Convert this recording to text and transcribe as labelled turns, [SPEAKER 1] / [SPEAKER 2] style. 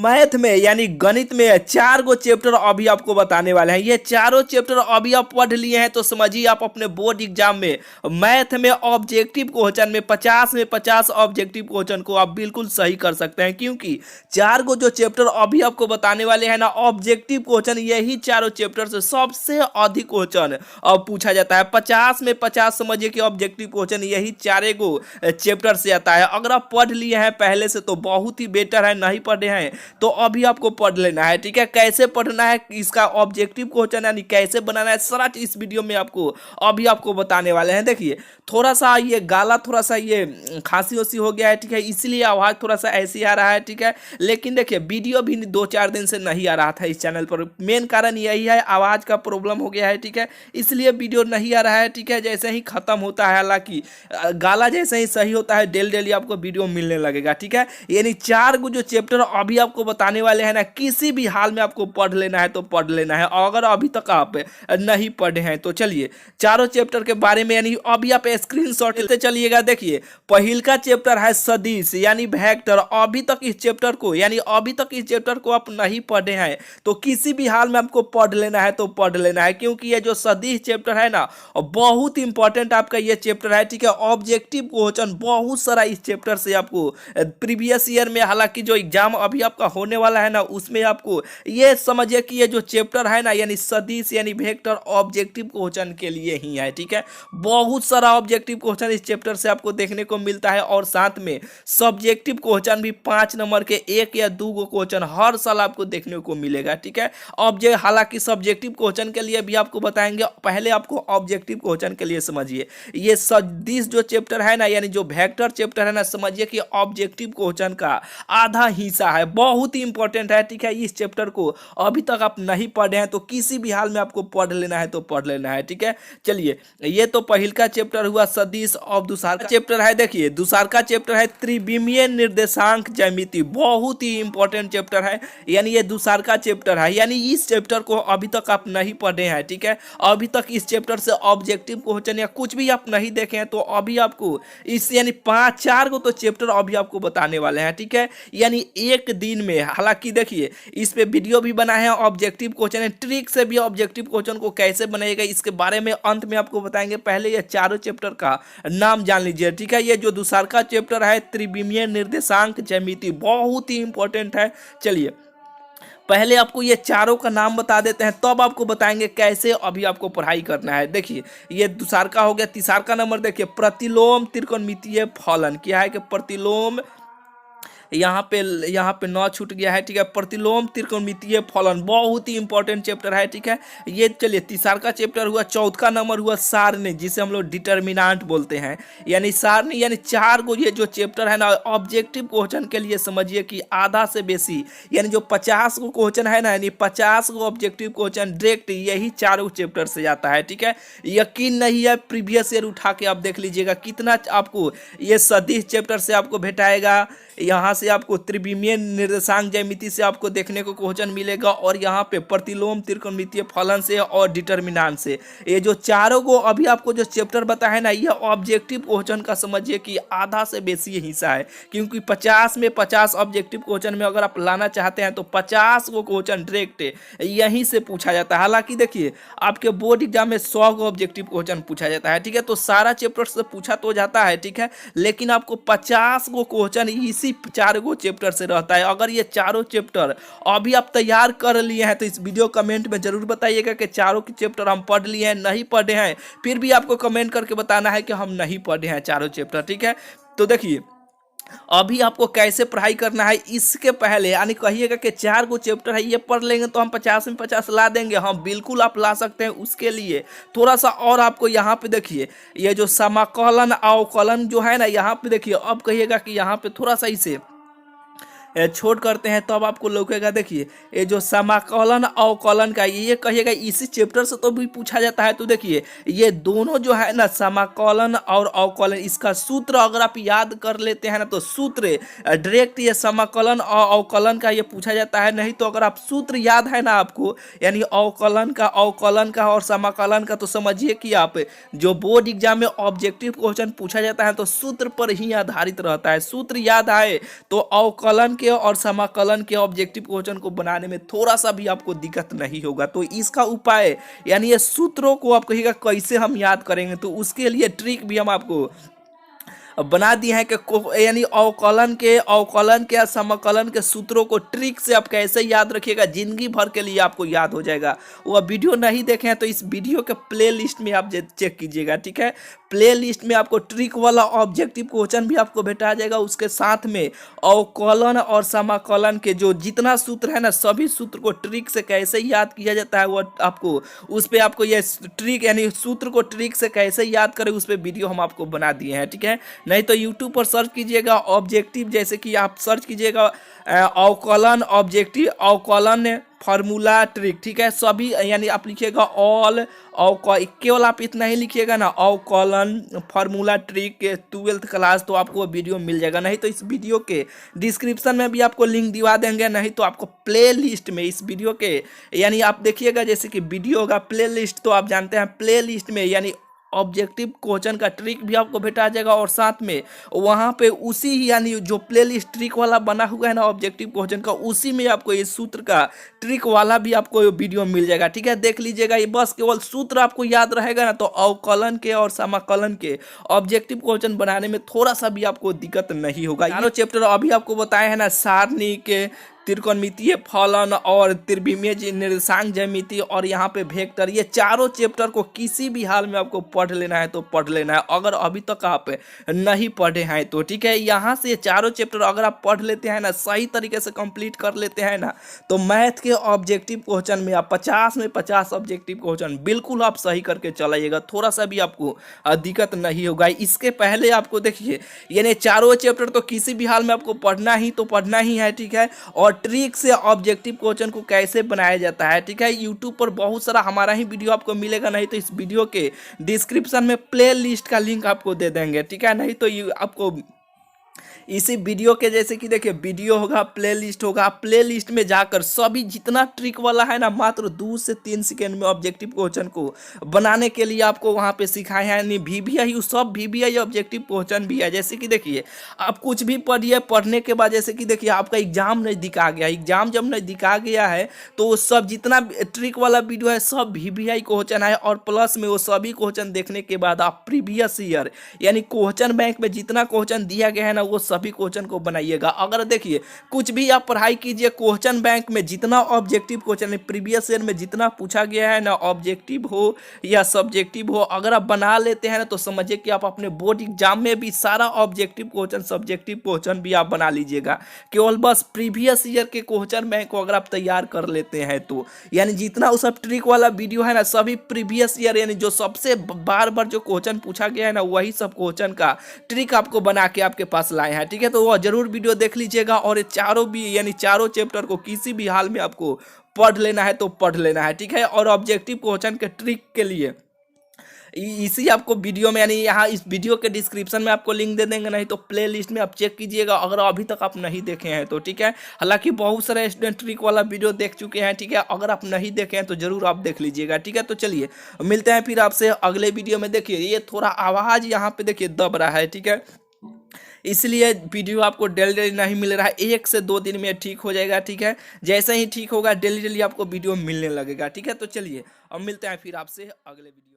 [SPEAKER 1] Math में यानी गणित में 4 गो चैप्टर अभी आपको बताने वाले हैं। ये चारों चैप्टर अभी आप पढ़ लिए हैं तो समझिए आप अपने बोर्ड एग्जाम में मैथ में ऑब्जेक्टिव क्वेश्चन में 50 में 50 ऑब्जेक्टिव क्वेश्चन को आप बिल्कुल सही कर सकते हैं, क्योंकि 4 गो जो चैप्टर अभी आपको बताने वाले हैं ना ऑब्जेक्टिव क्वेश्चन, यही चारों चैप्टर से सबसे अधिक क्वेश्चन अब पूछा जाता है। 50 में 50 समझिए कि ऑब्जेक्टिव क्वेश्चन यही चारे गो चैप्टर से आता है। अगर आप पढ़ लिए हैं पहले से तो बहुत ही बेटर है, नहीं पढ़े हैं तो अभी आपको पढ़ लेना है। ठीक है, कैसे पढ़ना है, इसका ऑब्जेक्टिव क्वेश्चन यानी कैसे बनाना है, सारा इस वीडियो में आपको बताने वाले हैं। देखिए थोड़ा सा ये गाला, थोड़ा सा ये खांसी ओसी हो गया है, ठीक है, इसलिए आवाज़ थोड़ा सा ऐसी आ रहा है। ठीक है, लेकिन देखिए वीडियो भी 2-4 दिन से नहीं आ रहा था इस चैनल पर। मेन कारण यही है, आवाज़ का प्रॉब्लम हो गया है। ठीक है, इसलिए वीडियो नहीं आ रहा है। ठीक है, जैसे ही खत्म होता है, हालांकि गाला जैसे ही सही होता है डेली आपको वीडियो मिलने लगेगा। ठीक है, यानी 4 जो चैप्टर अभी आपको बताने वाले हैं ना, किसी भी हाल में आपको पढ़ लेना है तो पढ़ लेना है। अगर अभी तक आप नहीं पढ़े हैं तो चलिए चारों चैप्टर के बारे में यानी अभी आप स्क्रीनशॉट लेते चलिएगा। देखिए पहिल का चैप्टर है सदिश यानी वेक्टर। अभी तक इस चैप्टर को आप नहीं पढ़े हैं तो किसी भी हाल में आपको पढ़ लेना है तो पढ़ लेना है, क्योंकि ये जो सदिश चैप्टर है ना बहुत इंपॉर्टेंट आपका ये चैप्टर है। ठीक है, ऑब्जेक्टिव क्वेश्चन बहुत सारा इस चैप्टर से आपको प्रीवियस ईयर में, हालांकि जो एग्जाम अभी आपका होने वाला है ना उसमें आपको ये समझिए कि ये जो चैप्टर है ना यानी सदिश यानी वेक्टर ऑब्जेक्टिव क्वेश्चन के लिए ही है। ठीक है, बहुत सारा ऑब्जेक्टिव क्वेश्चन इस चैप्टर से आपको देखने को मिलता है और साथ में सब्जेक्टिव क्वेश्चन भी 5 नंबर के 1 या 2 गो क्वेश्चन हर साल आपको देखने को मिलेगा। ठीक है, हालांकि सब्जेक्टिव क्वेश्चन के लिए भी आपको बताएंगे, पहले आपको ऑब्जेक्टिव क्वेश्चन के लिए समझिए ये सदिश जो चैप्टर है ना यानी जो वेक्टर चैप्टर है ना, समझिए कि ऑब्जेक्टिव क्वेश्चन का आधा हिस्सा है, बहुत ही इंपॉर्टेंट है। ठीक है, इस चैप्टर को अभी तक आप नहीं पढ़े हैं तो किसी भी हाल में आपको पढ़ लेना है तो पढ़ लेना है। ठीक है, चलिए ये तो पहिल का चैप्टर हुआ सदिश। और दूसरा का चैप्टर है, देखिए दूसरा का चैप्टर है त्रिविमीय निर्देशांक ज्यामिति। बहुत ही इंपॉर्टेंट चैप्टर है, यानी ये दूसरा का चैप्टर है, यानी इस चैप्टर को अभी तक आप नहीं पढ़े हैं। ठीक है, अभी तक इस चैप्टर से ऑब्जेक्टिव क्वेश्चन या कुछ भी आप नहीं देखे हैं तो अभी आपको इस यानी 5-4 को तो चैप्टर अभी आपको बताने वाले हैं। ठीक है, यानी एक दिन में, हालांकि देखिए इस पे वीडियो भी बना है, ऑब्जेक्टिव क्वेश्चन है, ट्रिक से भी ऑब्जेक्टिव क्वेश्चन को कैसे बनाएगा इसके बारे में अंत में आपको बताएंगे। पहले ये चारों चैप्टर का नाम जान लीजिए। ठीक है, ये जो दूसरा का चैप्टर है त्रिविमीय निर्देशांक ज्यामिति बहुत ही इंपॉर्टेंट है। चलिए पहले आपको ये चारों का नाम बता देते हैं, तब आपको बताएंगे कैसे अभी आपको पढ़ाई करना है। देखिए ये दूसरा का हो गया। तीसरा का नंबर देखिए प्रतिलोम त्रिकोणमितीय फलन। क्या है कि प्रतिलोम, यहाँ पे 9 छूट गया है। ठीक है, प्रतिलोम त्रिकोणमितीय फलन बहुत ही इंपॉर्टेंट चैप्टर है। ठीक है, ये चलिए तीसरा का चैप्टर हुआ। चौथा नंबर हुआ सारणी, जिसे हम लोग डिटर्मिनेंट बोलते हैं, यानी सारणी यानी 4 गो ये जो चैप्टर है ना ऑब्जेक्टिव क्वेश्चन के लिए समझिए कि आधा से बेसी यानी जो 50 गो क्वेश्चन है ना यानी 50 गो ऑब्जेक्टिव क्वेश्चन डायरेक्ट यही चारों चैप्टर से जाता है। ठीक है, यकीन नहीं है प्रीवियस ईयर उठा के आप देख लीजिएगा कितना आपको ये सदिश चैप्टर से आपको भेटाएगा, यहाँ से आपको त्रिविमीय निर्देशांक ज्यामिति से आपको देखने को क्वेश्चन मिलेगा, और यहाँ पे प्रतिलोम त्रिकोणमितीय फलन से और डिटर्मिनेंट से। ये जो चारों को अभी आपको जो चैप्टर बताया है ना ये ऑब्जेक्टिव क्वेश्चन का समझिए कि आधा से बेसी हिस्सा है, क्योंकि 50 में 50 ऑब्जेक्टिव क्वेश्चन में अगर आप लाना चाहते हैं तो 50 को क्वेश्चन डायरेक्ट यहीं से पूछा जाता है। हालांकि देखिए आपके बोर्ड एग्जाम में 100 को ऑब्जेक्टिव क्वेश्चन पूछा जाता है। ठीक है, तो सारा चैप्टर से पूछा तो जाता है। ठीक है, लेकिन आपको 50 को क्वेश्चन इसी 4 गो चैप्टर से रहता है। अगर ये चारों चैप्टर अभी आप तैयार कर लिए हैं तो इस वीडियो कमेंट में जरूर बताइएगा कि चारों के चैप्टर हम पढ़ लिए हैं, नहीं पढ़े हैं, फिर भी आपको कमेंट करके बताना है कि हम नहीं पढ़े हैं चारों चैप्टर। ठीक है, तो देखिए अभी आपको कैसे पढ़ाई करना है इसके पहले यानी कहिएगा कि 4 गो चैप्टर है ये पढ़ लेंगे तो हम 50 में 50 ला देंगे। हम बिल्कुल आप ला सकते हैं। उसके लिए थोड़ा सा और आपको यहाँ पे देखिए ये जो समाकलन अवकलन जो है ना यहाँ पे देखिए, अब कहिएगा कि यहाँ पे थोड़ा सा इसे छोड़ करते हैं तो अब आपको लौकेगा। देखिए ये जो समाकलन अवकलन का ये कहिएगा इसी चैप्टर से तो भी पूछा जाता है। तो देखिए ये दोनों जो है ना समाकलन और अवकलन, इसका सूत्र अगर आप याद कर लेते हैं ना तो सूत्र डायरेक्ट ये समाकलन और अवकलन का ये पूछा जाता है। नहीं तो अगर आप सूत्र याद है ना आपको यानी अवकलन का और समाकलन का, तो समझिए कि आप जो बोर्ड एग्जाम में ऑब्जेक्टिव क्वेश्चन पूछा जाता है तो सूत्र पर ही आधारित रहता है। सूत्र याद आए तो अवकलन के और समाकलन के ऑब्जेक्टिव क्वेश्चन को बनाने में थोड़ा सा भी आपको दिक्कत नहीं होगा। तो इसका उपाय यानी ये सूत्रों को आप कहिएगा कैसे हम याद करेंगे, तो उसके लिए ट्रिक भी हम आपको बना दिए हैं कि यानी अवकलन के या समाकलन के सूत्रों को ट्रिक से आप कैसे याद रखिएगा, जिंदगी भर के लिए आपको याद हो जाएगा। वो वीडियो नहीं देखे हैं तो इस वीडियो के प्ले लिस्ट में आप चेक कीजिएगा, ठीक है। प्ले लिस्ट में आपको ट्रिक वाला ऑब्जेक्टिव क्वेश्चन भी आपको भेटा जाएगा, उसके साथ में अवकलन और समाकलन के जो जितना सूत्र है ना, सभी सूत्र को ट्रिक से कैसे याद किया जाता है वो आपको उस पर आपको ये ट्रिक यानी सूत्र को ट्रिक से कैसे याद करें उस पर वीडियो हम आपको बना दिए हैं, ठीक है। नहीं तो यूट्यूब पर सर्च कीजिएगा ऑब्जेक्टिव, जैसे कि आप सर्च कीजिएगा अवकलन ऑब्जेक्टिव अवकलन फार्मूला ट्रिक, ठीक है। सभी यानी आप लिखिएगा ऑल केवल आप इतना ही लिखिएगा ना, अवकलन फार्मूला ट्रिक के 12th क्लास, तो आपको वो वीडियो मिल जाएगा। नहीं तो इस वीडियो के डिस्क्रिप्शन में भी आपको लिंक दिवा देंगे, नहीं तो आपको प्ले लिस्ट में इस वीडियो के यानी आप देखिएगा जैसे कि वीडियो होगा प्ले लिस्ट, तो आप जानते हैं प्ले लिस्ट में यानी ऑब्जेक्टिव क्वेश्चन का ट्रिक भी आपको भेटा जाएगा और साथ में वहाँ पे उसी यानी जो प्लेलिस्ट ट्रिक वाला बना हुआ है ना ऑब्जेक्टिव क्वेश्चन का, उसी में आपको ये सूत्र का ट्रिक वाला भी आपको वीडियो मिल जाएगा, ठीक है। देख लीजिएगा, ये बस केवल सूत्र आपको याद रहेगा ना, तो अवकलन के और समाकलन के ऑब्जेक्टिव क्वेश्चन बनाने में थोड़ा सा भी आपको दिक्कत नहीं होगा। चारों चैप्टर अभी आपको बताए हैं ना, सारणी के त्रिकोणमितीय फलन और त्रिविमीय निर्देशांक ज्यामिति और यहाँ पे वेक्टर, ये चारों चैप्टर को किसी भी हाल में आपको पढ़ लेना है तो पढ़ लेना है, अगर अभी तक आप नहीं पढ़े हैं तो, ठीक है। यहाँ से ये चारों चैप्टर अगर आप पढ़ लेते हैं ना, सही तरीके से कंप्लीट कर लेते हैं ना, तो मैथ के ऑब्जेक्टिव क्वेश्चन में आप 50 में 50 ऑब्जेक्टिव क्वेश्चन बिल्कुल आप सही करके चलाइएगा, थोड़ा सा भी आपको दिक्कत नहीं होगा। इसके पहले आपको देखिए यानी चारों चैप्टर तो किसी भी हाल में आपको पढ़ना ही तो पढ़ना ही है, ठीक है। और ट्रिक से ऑब्जेक्टिव क्वेश्चन को कैसे बनाया जाता है, ठीक है। यूट्यूब पर बहुत सारा हमारा ही वीडियो आपको मिलेगा, नहीं तो इस वीडियो के डिस्क्रिप्शन में प्ले लिस्ट का लिंक आपको दे देंगे, ठीक है। नहीं तो आपको इसी वीडियो के जैसे कि देखिए वीडियो होगा प्ले लिस्ट होगा, प्ले लिस्ट में जाकर सभी जितना ट्रिक वाला है ना, मात्र 2 से 3 सेकेंड में ऑब्जेक्टिव क्वेश्चन को बनाने के लिए आपको वहाँ पे सिखाए हैं। यानी VBI सब VBI ऑब्जेक्टिव क्वेश्चन भी है। जैसे कि देखिए आप कुछ भी पढ़िए, पढ़ने के बाद जैसे कि देखिए आपका एग्जाम नज़दीक आ गया, एग्जाम जब नज़दीक आ गया है तो सब जितना ट्रिक वाला वीडियो है सब VBI क्वेश्चन है, और प्लस में वो सभी क्वेश्चन देखने के बाद आप प्रीवियस ईयर यानी क्वेश्चन बैंक में जितना क्वेश्चन दिया गया है ना, वो सभी क्वेश्चन को बनाइएगा। अगर देखिए कुछ भी आप पढ़ाई कीजिए, क्वेश्चन बैंक में जितना ऑब्जेक्टिव क्वेश्चन प्रीवियस ईयर में जितना पूछा गया है ना, ऑब्जेक्टिव हो या सब्जेक्टिव हो, अगर आप बना लेते हैं ना, तो समझिए कि आप अपने बोर्ड एग्जाम में भी सारा ऑब्जेक्टिव क्वेश्चन सब्जेक्टिव क्वेश्चन भी आप बना लीजिएगा। केवल बस प्रीवियस ईयर के क्वेश्चन बैंक को अगर आप तैयार कर लेते हैं तो, यानी जितना वो सब ट्रिक वाला वीडियो है ना, सभी प्रीवियस ईयर यानी जो सबसे बार बार जो क्वेश्चन पूछा गया है ना, वही सब क्वेश्चन का ट्रिक आपको बना के आपके पास लाए हैं, ठीक है। तो वो जरूर वीडियो देख लीजिएगा, और ये चारों भी यानी चारों चैप्टर को किसी भी हाल में आपको पढ़ लेना है तो पढ़ लेना है, ठीक है। और ऑब्जेक्टिव क्वेश्चन के ट्रिक के लिए इसी आपको वीडियो में यानी यहाँ इस वीडियो के डिस्क्रिप्शन में आपको लिंक दे देंगे, नहीं तो प्ले लिस्ट में आप चेक कीजिएगा अगर अभी तक आप नहीं देखे हैं तो, ठीक है। हालांकि बहुत सारे स्टूडेंट ट्रिक वाला वीडियो देख चुके हैं, ठीक है। अगर आप नहीं देखे हैं तो जरूर आप देख लीजिएगा, ठीक है। तो चलिए मिलते हैं फिर आपसे अगले वीडियो में। देखिए ये थोड़ा आवाज़ यहाँ पे देखिए दब रहा है, ठीक है, इसलिए वीडियो आपको डेली डेली नहीं मिल रहा है। 1 से 2 दिन में ठीक हो जाएगा, ठीक है। जैसे ही ठीक होगा डेली डेली आपको वीडियो मिलने लगेगा, ठीक है। तो चलिए अब मिलते हैं फिर आपसे अगले वीडियो।